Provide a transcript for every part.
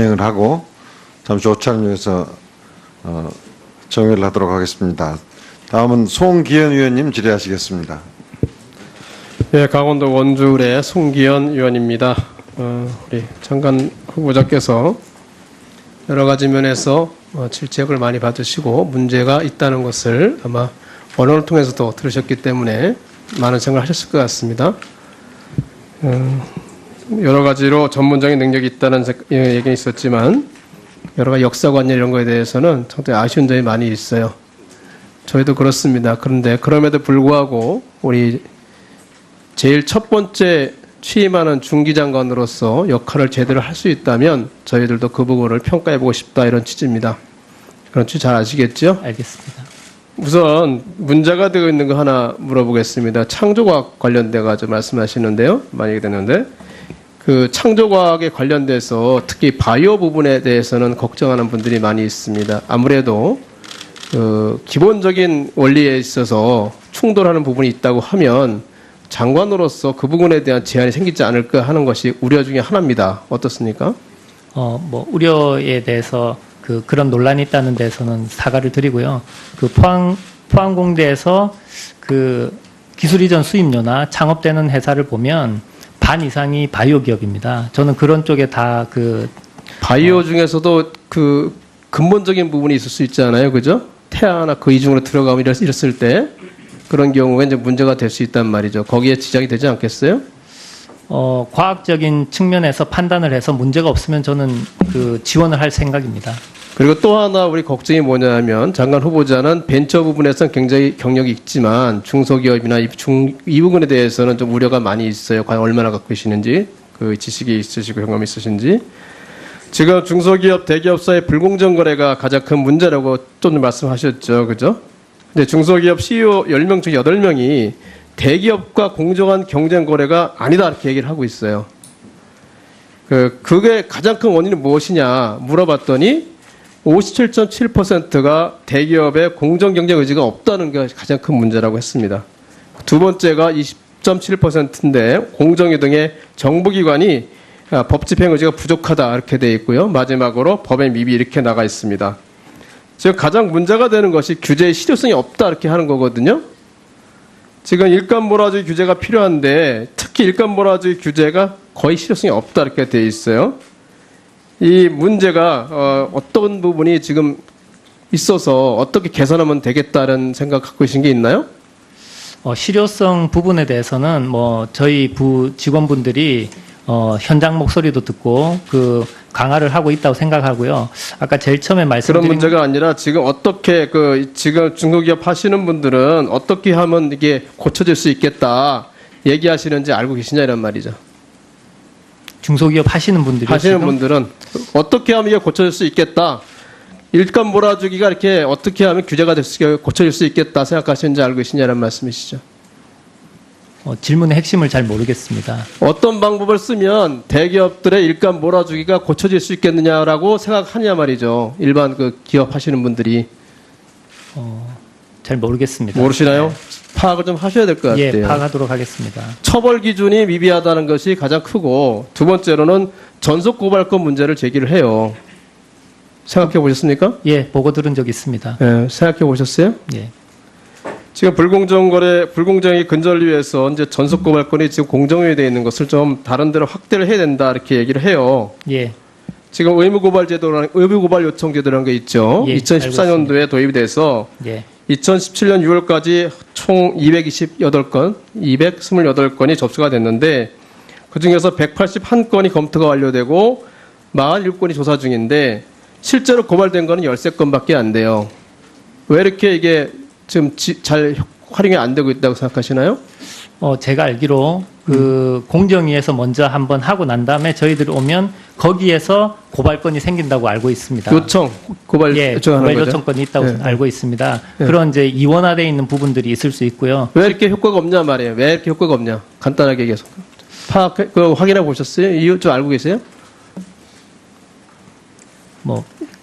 진행을 하고 잠시 오차를 위해서 정회를 하도록 하겠습니다. 다음은 송기현 의원님 질의하시겠습니다. 예, 강원도 원주을의 송기현 의원입니다. 우리 장관 후보자께서 여러 가지 면에서 질책을 많이 받으시고 문제가 있다는 것을 아마 언론을 통해서도 들으셨기 때문에 많은 생각을 하셨을 것 같습니다. 여러 가지로 전문적인 능력이 있다는 얘기가 있었지만 여러 가지 역사관념 이런 거에 대해서는 상당히 아쉬운 점이 많이 있어요. 저희도 그렇습니다. 그런데 그럼에도 불구하고 우리 제일 첫 번째 취임하는 중기장관으로서 역할을 제대로 할 수 있다면 저희들도 그 부분을 평가해보고 싶다 이런 취지입니다. 그런 취지 잘 아시겠죠? 알겠습니다. 우선 문제가 되고 있는 거 하나 물어보겠습니다. 창조과학 관련돼 가지고 말씀하시는데요. 많이 되는데 그 창조과학에 관련돼서 특히 바이오 부분에 대해서는 걱정하는 분들이 많이 있습니다. 아무래도 그 기본적인 원리에 있어서 충돌하는 부분이 있다고 하면 장관으로서 그 부분에 대한 제한이 생기지 않을까 하는 것이 우려 중에 하나입니다. 어떻습니까? 뭐 우려에 대해서 그런 논란이 있다는 데서는 사과를 드리고요. 포항공대에서 기술 이전 수입료나 창업되는 회사를 보면 반 이상이 바이오 기업입니다. 저는 그런 쪽에 다 바이오 중에서도 그 근본적인 부분이 있을 수 있잖아요. 그죠? 태아나 그 이중으로 들어가면 이랬을 때 그런 경우에 이제 문제가 될 수 있단 말이죠. 거기에 지장이 되지 않겠어요? 과학적인 측면에서 판단을 해서 문제가 없으면 저는 지원을 할 생각입니다. 그리고 또 하나 우리 걱정이 뭐냐면 장관 후보자는 벤처 부분에서는 굉장히 경력이 있지만 중소기업이나 이 부분에 대해서는 좀 우려가 많이 있어요. 과연 얼마나 갖고 계시는지, 그 지식이 있으시고 경험이 있으신지. 지금 중소기업, 대기업 사이 불공정 거래가 가장 큰 문제라고 좀 말씀하셨죠. 그죠? 근데 중소기업 CEO 10명 중 8명이 대기업과 공정한 경쟁 거래가 아니다 이렇게 얘기를 하고 있어요. 그게 가장 큰 원인은 무엇이냐 물어봤더니 57.7%가 대기업의 공정 경쟁 의지가 없다는 게 가장 큰 문제라고 했습니다. 두 번째가 20.7%인데 공정유등의 정부기관이 법 집행 의지가 부족하다 이렇게 되어 있고요. 마지막으로 법의 미비 이렇게 나가 있습니다. 지금 가장 문제가 되는 것이 규제의 실효성이 없다 이렇게 하는 거거든요. 지금 일감 몰아주기 규제가 필요한데 특히 일감 몰아주기 규제가 거의 실효성이 없다 이렇게 되어 있어요. 이 문제가 어떤 부분이 지금 있어서 어떻게 개선하면 되겠다는 생각 갖고 계신 게 있나요? 실효성 부분에 대해서는 저희 부 직원분들이 현장 목소리도 듣고 강화를 하고 있다고 생각하고요. 아까 제일 처음에 말씀드린 그런 문제가 아니라 지금 어떻게 지금 중소기업 하시는 분들은 어떻게 하면 이게 고쳐질 수 있겠다 얘기하시는지 알고 계시냐 이런 말이죠. 중소기업 하시는 분들은 어떻게 하면 이게 고쳐질 수 있겠다. 일감 몰아주기가 이렇게 어떻게 하면 규제가 고쳐질 수 있겠다 생각하시는지 알고 계시냐는 말씀이시죠. 질문의 핵심을 잘 모르겠습니다. 어떤 방법을 쓰면 대기업들의 일감 몰아주기가 고쳐질 수 있겠느냐라고 생각하냐 말이죠. 일반 기업 하시는 분들이. 잘 모르겠습니다. 모르시나요? 네. 파악을 좀 하셔야 될 것 같아요. 예, 파악하도록 하겠습니다. 처벌 기준이 미비하다는 것이 가장 크고 두 번째로는 전속 고발권 문제를 제기를 해요. 생각해 보셨습니까? 예, 보고 들은 적 있습니다. 예, 생각해 보셨어요? 예. 지금 불공정이 근절을 위해서 이제 전속 고발권이 지금 공정위에 되어 있는 것을 좀 다른 데로 확대를 해야 된다 이렇게 얘기를 해요. 예. 지금 의무고발 요청 제도라는 게 있죠. 예, 2014년도에 도입이 돼서 예. 2017년 6월까지 총 228건이 접수가 됐는데 그중에서 181건이 검토가 완료되고 47건이 조사 중인데 실제로 고발된 거는 13건밖에 안 돼요. 왜 이렇게 이게 지금 잘 활용이 안 되고 있다고 생각하시나요? 제가 알기로 공정위에서 먼저 한번 하고 난 다음에 저희들이 오면 거기에서 고발건이 생긴다고 알고 있습니다. 고발 요청건이 있다고 알고 있습니다. 그런 이제 이원화되어 있는 부분들이 있을 수 있고요. 왜 이렇게 효과가 없냐 말이에요. 왜 이렇게 효과가 없냐. 간단하게 얘기해서. 확인해 보셨어요? 이유 좀 알고 계세요?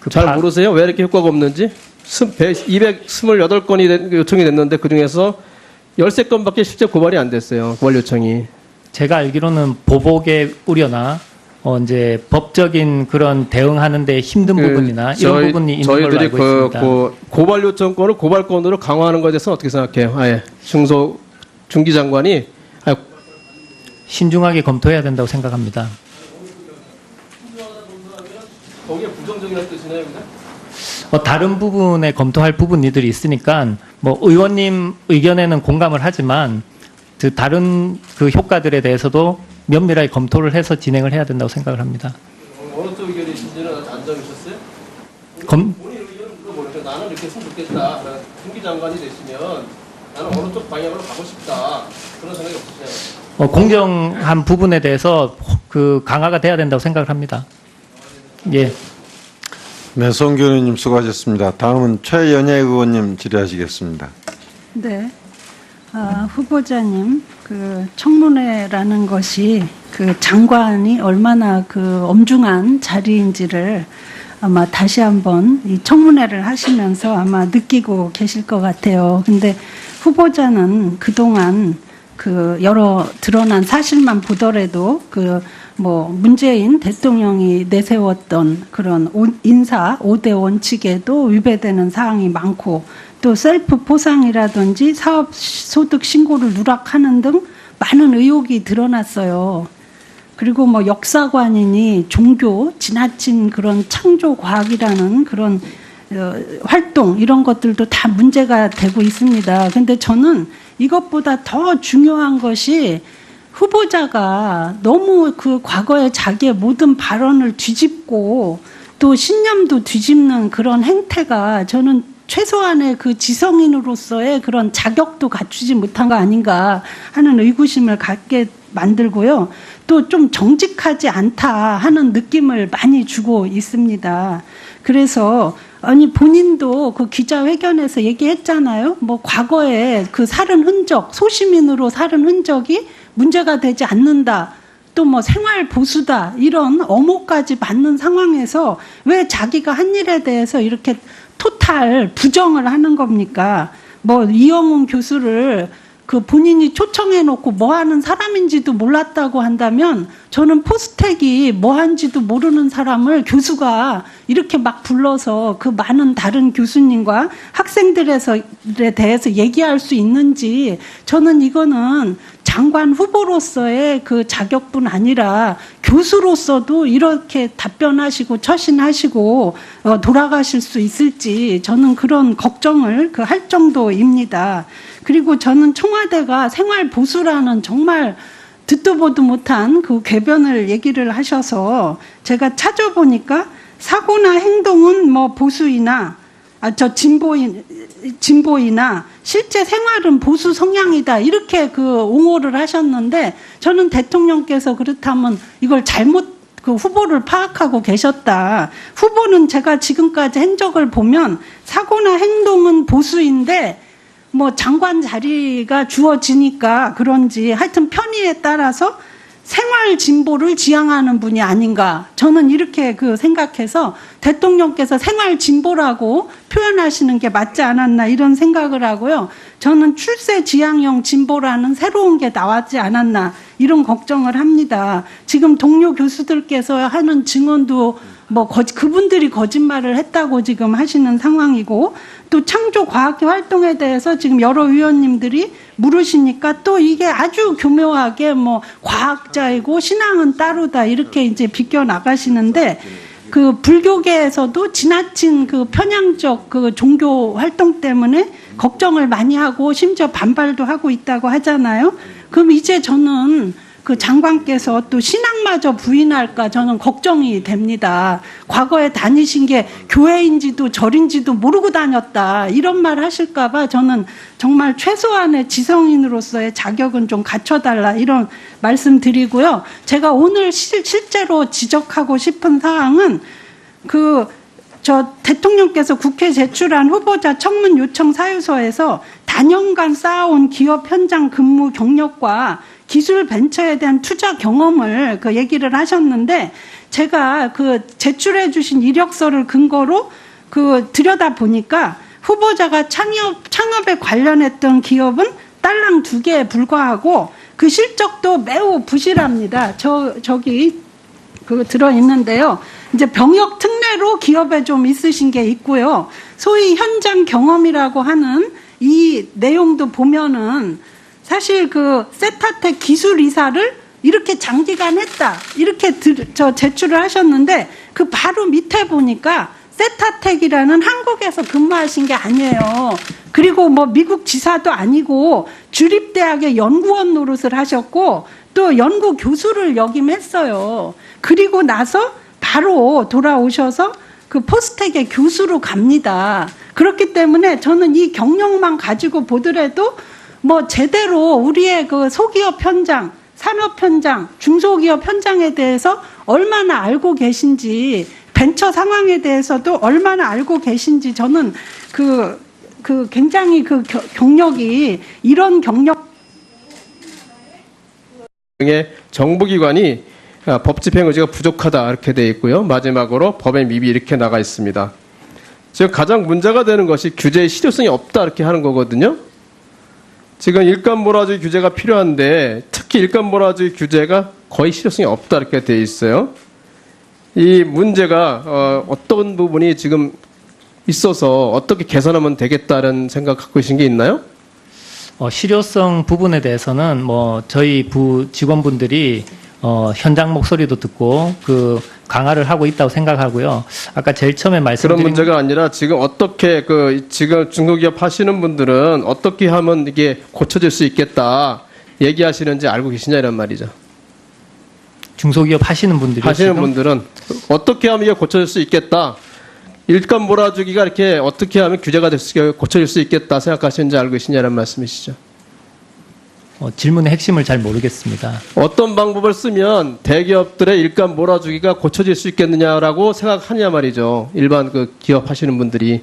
잘 모르세요? 왜 이렇게 효과가 없는지? 228건이 요청이 됐는데 그중에서 13건밖에 실제 고발이 안 됐어요. 고발 요청이. 제가 알기로는 보복의 우려나 이제 법적인 그런 대응하는데 힘든 부분이나 이런 부분이 있는 걸로 저희들이 알고 있습니다. 고발 요청권을 고발권으로 강화하는 것에 대해서 어떻게 생각해요? 아예 중기 장관이 신중하게 검토해야 된다고 생각합니다. 거기에 부정적이라는 뜻이네요, 다른 부분에 검토할 부분들이 있으니까 뭐 의원님 의견에는 공감을 하지만 그 다른 그 효과들에 대해서도 면밀하게 검토를 해서 진행을 해야 된다고 생각을 합니다. 어느 쪽 의견이신지는 아직 안 정하셨어요? 검- 본인 의견은 물어보니까 나는 이렇게 했으면 좋겠다. 중기 장관이 되시면 나는 어느 쪽 방향으로 가고 싶다. 그런 생각이 없으시나요? 공정한 부분에 대해서 그 강화가 돼야 된다고 생각을 합니다. 예. 네, 송기 의원님 수고하셨습니다. 다음은 최연애 의원님 질의하시겠습니다. 네. 후보자님, 그 청문회라는 것이 그 장관이 얼마나 그 엄중한 자리인지를 아마 다시 한번 이 청문회를 하시면서 아마 느끼고 계실 것 같아요. 근데 후보자는 그동안 그 여러 드러난 사실만 보더라도 그 뭐 문재인 대통령이 내세웠던 그런 인사 5대 원칙에도 위배되는 사항이 많고 또 셀프 포상이라든지 사업 소득 신고를 누락하는 등 많은 의혹이 드러났어요. 그리고 뭐 역사관이니 종교, 지나친 그런 창조 과학이라는 그런 활동 이런 것들도 다 문제가 되고 있습니다. 근데 저는 이것보다 더 중요한 것이 후보자가 너무 그 과거에 자기의 모든 발언을 뒤집고 또 신념도 뒤집는 그런 행태가 저는 최소한의 그 지성인으로서의 그런 자격도 갖추지 못한 거 아닌가 하는 의구심을 갖게 만들고요. 또 좀 정직하지 않다 하는 느낌을 많이 주고 있습니다. 그래서 아니 본인도 그 기자회견에서 얘기했잖아요. 뭐 과거에 그 살은 흔적, 소시민으로 살은 흔적이 문제가 되지 않는다. 또 뭐 생활 보수다. 이런 엄호까지 받는 상황에서 왜 자기가 한 일에 대해서 이렇게 토탈 부정을 하는 겁니까? 뭐 이영훈 교수를 그 본인이 초청해 놓고 뭐 하는 사람인지도 몰랐다고 한다면 저는 포스텍이 뭐 한지도 모르는 사람을 교수가 이렇게 막 불러서 그 많은 다른 교수님과 학생들에 대해서 얘기할 수 있는지 저는 이거는 장관 후보로서의 그 자격뿐 아니라 교수로서도 이렇게 답변하시고 처신하시고 돌아가실 수 있을지 저는 그런 걱정을 할 정도입니다. 그리고 저는 청와대가 생활 보수라는 정말 듣도 보도 못한 그 궤변을 얘기를 하셔서 제가 찾아보니까 사고나 행동은 뭐 보수이나 진보이나 실제 생활은 보수 성향이다 이렇게 그 옹호를 하셨는데 저는 대통령께서 그렇다면 이걸 잘못 그 후보를 파악하고 계셨다. 후보는 제가 지금까지 행적을 보면 사고나 행동은 보수인데 뭐 장관 자리가 주어지니까 그런지 하여튼 편의에 따라서 생활 진보를 지향하는 분이 아닌가 저는 이렇게 그 생각해서 대통령께서 생활 진보라고 표현하시는 게 맞지 않았나 이런 생각을 하고요. 저는 출세 지향형 진보라는 새로운 게 나왔지 않았나 이런 걱정을 합니다. 지금 동료 교수들께서 하는 증언도 뭐 그분들이 거짓말을 했다고 지금 하시는 상황이고 또 창조 과학계 활동에 대해서 지금 여러 의원님들이 물으시니까 또 이게 아주 교묘하게 뭐 과학자이고 신앙은 따로다 이렇게 이제 비껴 나가시는데 그 불교계에서도 지나친 그 편향적 그 종교 활동 때문에 걱정을 많이 하고 심지어 반발도 하고 있다고 하잖아요. 그럼 이제 저는 그 장관께서 또 신앙마저 부인할까 저는 걱정이 됩니다. 과거에 다니신 게 교회인지도 절인지도 모르고 다녔다 이런 말 하실까 봐 저는 정말 최소한의 지성인으로서의 자격은 좀 갖춰달라 이런 말씀 드리고요. 제가 오늘 실제로 지적하고 싶은 사항은 저 대통령께서 국회에 제출한 후보자 청문 요청 사유서에서 단연간 쌓아온 기업 현장 근무 경력과 기술 벤처에 대한 투자 경험을 그 얘기를 하셨는데 제가 그 제출해 주신 이력서를 근거로 그 들여다 보니까 후보자가 창업에 관련했던 기업은 딸랑 2개에 불과하고 그 실적도 매우 부실합니다. 저기 그 들어 있는데요. 이제 병역 특례로 기업에 좀 있으신 게 있고요. 소위 현장 경험이라고 하는 이 내용도 보면은 사실 그 세타텍 기술 이사를 이렇게 장기간 했다. 이렇게 제출을 하셨는데 그 바로 밑에 보니까 세타텍이라는 한국에서 근무하신 게 아니에요. 그리고 뭐 미국 지사도 아니고 주립대학의 연구원 노릇을 하셨고 또 연구 교수를 역임했어요. 그리고 나서 바로 돌아오셔서 그 포스텍의 교수로 갑니다. 그렇기 때문에 저는 이 경력만 가지고 보더라도 뭐 제대로 우리의 그 소기업 현장, 산업 현장, 중소기업 현장에 대해서 얼마나 알고 계신지, 벤처 상황에 대해서도 얼마나 알고 계신지 저는 굉장히 그 경력이 이런 경력 등의 정부기관이 법 집행 의지가 부족하다 이렇게 되어 있고요. 마지막으로 법의 미비 이렇게 나가 있습니다. 지금 가장 문제가 되는 것이 규제의 실효성이 없다 이렇게 하는 거거든요. 지금 일감 몰아주기 규제가 필요한데 특히 일감 몰아주기 규제가 거의 실효성이 없다 이렇게 되어 있어요. 이 문제가 어떤 부분이 지금 있어서 어떻게 개선하면 되겠다는 생각 갖고 계신 게 있나요? 실효성 부분에 대해서는 뭐 저희 부 직원분들이 현장 목소리도 듣고 그 강화를 하고 있다고 생각하고요. 아까 제일 처음에 말씀드린 그런 문제가 아니라 지금 어떻게 지금 중소기업 하시는 분들은 어떻게 하면 이게 고쳐질 수 있겠다 얘기하시는지 알고 계시냐 이런 말이죠. 중소기업 하시는 분들이 하시는 분들은 어떻게 하면 이게 고쳐질 수 있겠다. 일감 몰아주기가 이렇게 어떻게 하면 규제가 고쳐질 수 있겠다 생각하시는지 알고 계시냐는 말씀이시죠. 질문의 핵심을 잘 모르겠습니다. 어떤 방법을 쓰면 대기업들의 일감 몰아주기가 고쳐질 수 있겠느냐라고 생각하냐 말이죠. 일반 그 기업 하시는 분들이.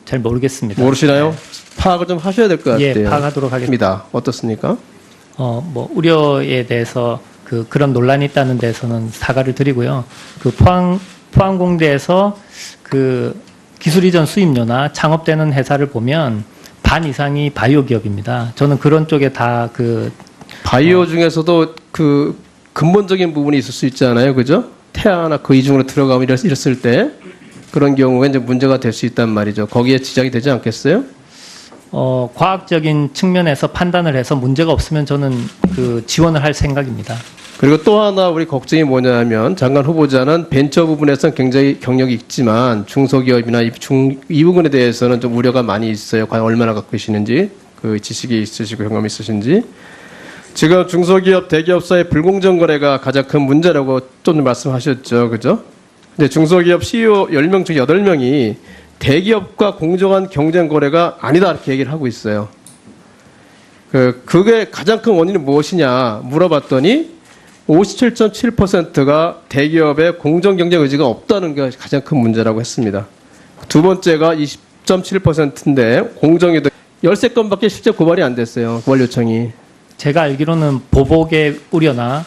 잘 모르겠습니다. 모르시나요? 네. 파악을 좀 하셔야 될 것 같아요. 예, 파악하도록 하겠습니다. 어떻습니까? 뭐 우려에 대해서 그런 논란이 있다는 데서는 사과를 드리고요. 그 포항공대에서 그 기술 이전 수입료나 창업되는 회사를 보면 반 이상이 바이오 기업입니다. 저는 그런 쪽에 다 바이오 중에서도 그 근본적인 부분이 있을 수 있잖아요. 그죠? 태아나 그 이중으로 들어가면 이랬을 때 그런 경우에 이제 문제가 될 수 있단 말이죠. 거기에 지장이 되지 않겠어요? 과학적인 측면에서 판단을 해서 문제가 없으면 저는 지원을 할 생각입니다. 그리고 또 하나 우리 걱정이 뭐냐면 장관 후보자는 벤처 부분에서는 굉장히 경력이 있지만 중소기업이나 이 부분에 대해서는 좀 우려가 많이 있어요. 과연 얼마나 갖고 계시는지, 그 지식이 있으시고 경험이 있으신지. 지금 중소기업 대기업 사이 불공정 거래가 가장 큰 문제라고 좀 말씀하셨죠. 그죠? 근데 중소기업 CEO 10명 중 8명이 대기업과 공정한 경쟁 거래가 아니다 이렇게 얘기를 하고 있어요. 그게 가장 큰 원인은 무엇이냐 물어봤더니 57.7%가 대기업의 공정 경쟁 의지가 없다는 게 가장 큰 문제라고 했습니다. 두 번째가 20.7%인데 공정위도 13건밖에 실제 고발이 안 됐어요. 고발 요청이. 제가 알기로는 보복의 우려나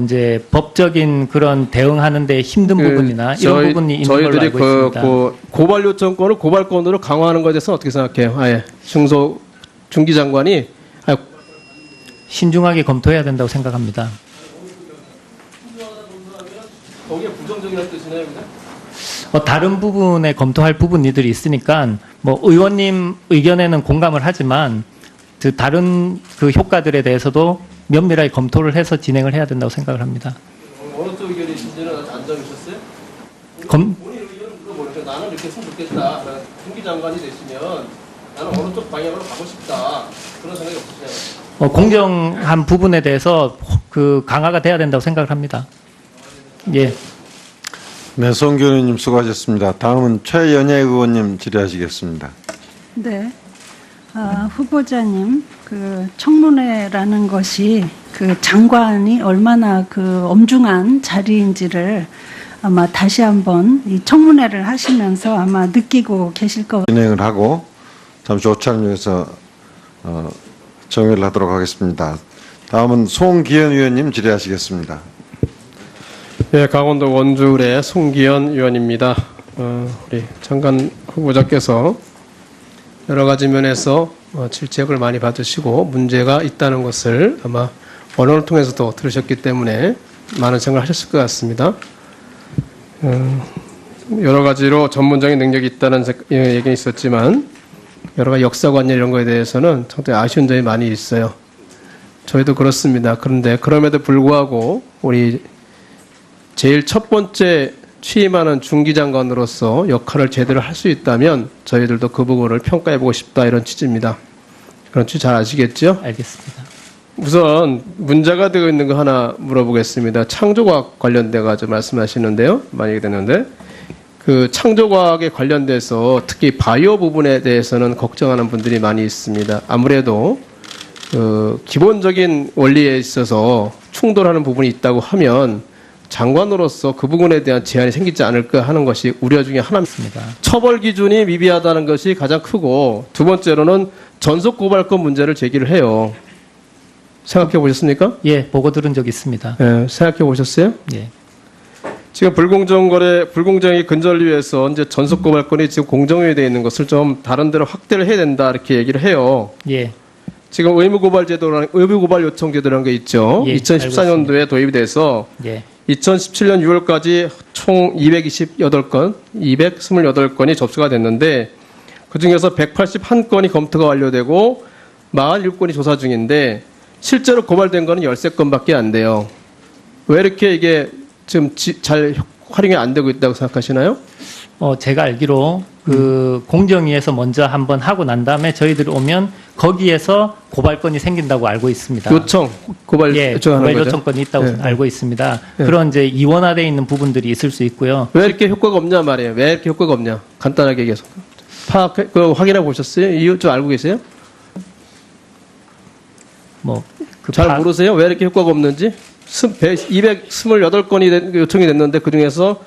이제 법적인 그런 대응하는 데 힘든 부분이나 이런 부분이 있는 걸로 알고 있습니다. 고발 요청권을 고발권으로 강화하는 것에 대해서 어떻게 생각해요? 아예 중기 장관이 신중하게 검토해야 된다고 생각합니다. 거기에 부정적이라는 뜻이나요, 근데? 다른 부분에 검토할 부분들이 있으니까 뭐 의원님 의견에는 공감을 하지만 다른 효과들에 대해서도 면밀하게 검토를 해서 진행을 해야 된다고 생각을 합니다. 어느 쪽 의견이신지는 아직 안 정하셨어요? 본인 의견은 물어보죠. 나는 이렇게 했으면 좋겠다. 중기 장관이 되시면 나는 어느 쪽 방향으로 가고 싶다. 그런 생각이 없으시나요? 공정한 부분에 대해서 강화가 돼야 된다고 생각을 합니다. 예. 네, 송기 의원님 수고하셨습니다. 다음은 최연애 의원님 질의하시겠습니다. 네. 후보자님, 청문회라는 것이 장관이 얼마나 엄중한 자리인지를 아마 다시 한번 이 청문회를 하시면서 아마 느끼고 계실 것 같습니다. 진행을 하고 잠시 오차를 위해서 정회를 하도록 하겠습니다. 다음은 송기현 의원님 질의하시겠습니다. 예, 강원도 원주의 송기현 의원입니다. 우리 장관 후보자께서 여러 가지 면에서 질책을 많이 받으시고 문제가 있다는 것을 아마 언론을 통해서도 들으셨기 때문에 많은 생각을 하셨을 것 같습니다. 여러 가지로 전문적인 능력이 있다는 얘기는 있었지만 여러 가지 역사관념 이런 거에 대해서는 상당히 아쉬운 점이 많이 있어요. 저희도 그렇습니다. 그런데 그럼에도 불구하고 우리 제일 첫 번째 취임하는 중기장관으로서 역할을 제대로 할 수 있다면 저희들도 그 부분을 평가해보고 싶다 이런 취지입니다. 그런 취지 잘 아시겠죠? 알겠습니다. 우선 문제가 되고 있는 거 하나 물어보겠습니다. 창조과학 관련돼 가지고 말씀하시는데요. 많이 됐는데 그 창조과학에 관련돼서 특히 바이오 부분에 대해서는 걱정하는 분들이 많이 있습니다. 아무래도 그 기본적인 원리에 있어서 충돌하는 부분이 있다고 하면 장관으로서 그 부분에 대한 제한이 생기지 않을까 하는 것이 우려 중에 하나입니다. 처벌 기준이 미비하다는 것이 가장 크고 두 번째로는 전속 고발권 문제를 제기를 해요. 생각해 보셨습니까? 예, 보고 들은 적 있습니다. 예, 생각해 보셨어요? 예. 지금 불공정이 근절을 위해서 이제 전속 고발권이 지금 공정위에 되어 있는 것을 좀 다른 데로 확대를 해야 된다 이렇게 얘기를 해요. 예. 지금 의무고발 요청제도라는 게 있죠. 예, 2014년도에 도입이 돼서 예. 2017년 6월까지 총 228건이 접수가 됐는데 그중에서 181건이 검토가 완료되고 47건이 조사 중인데 실제로 고발된 거는 13건밖에 안 돼요. 왜 이렇게 이게 지금 잘 활용이 안 되고 있다고 생각하시나요? 제가 알기로 그 공정위에서 먼저 한번 하고 난 다음에 저희들이 오면 거기에서 고발건이 생긴다고 알고 있습니다. 고발 예, 요청하는 고발 거죠? 요청건이 있다고 예. 알고 있습니다. 예. 그런 이제 이원화되어 있는 부분들이 있을 수 있고요. 왜 이렇게 효과가 없냐 말이에요. 왜 이렇게 효과가 없냐? 간단하게 얘기해서 확인해 보셨어요? 이유 좀 알고 계세요? 잘 모르세요? 왜 이렇게 효과가 없는지? 228건이 요청이 됐는데 그중에서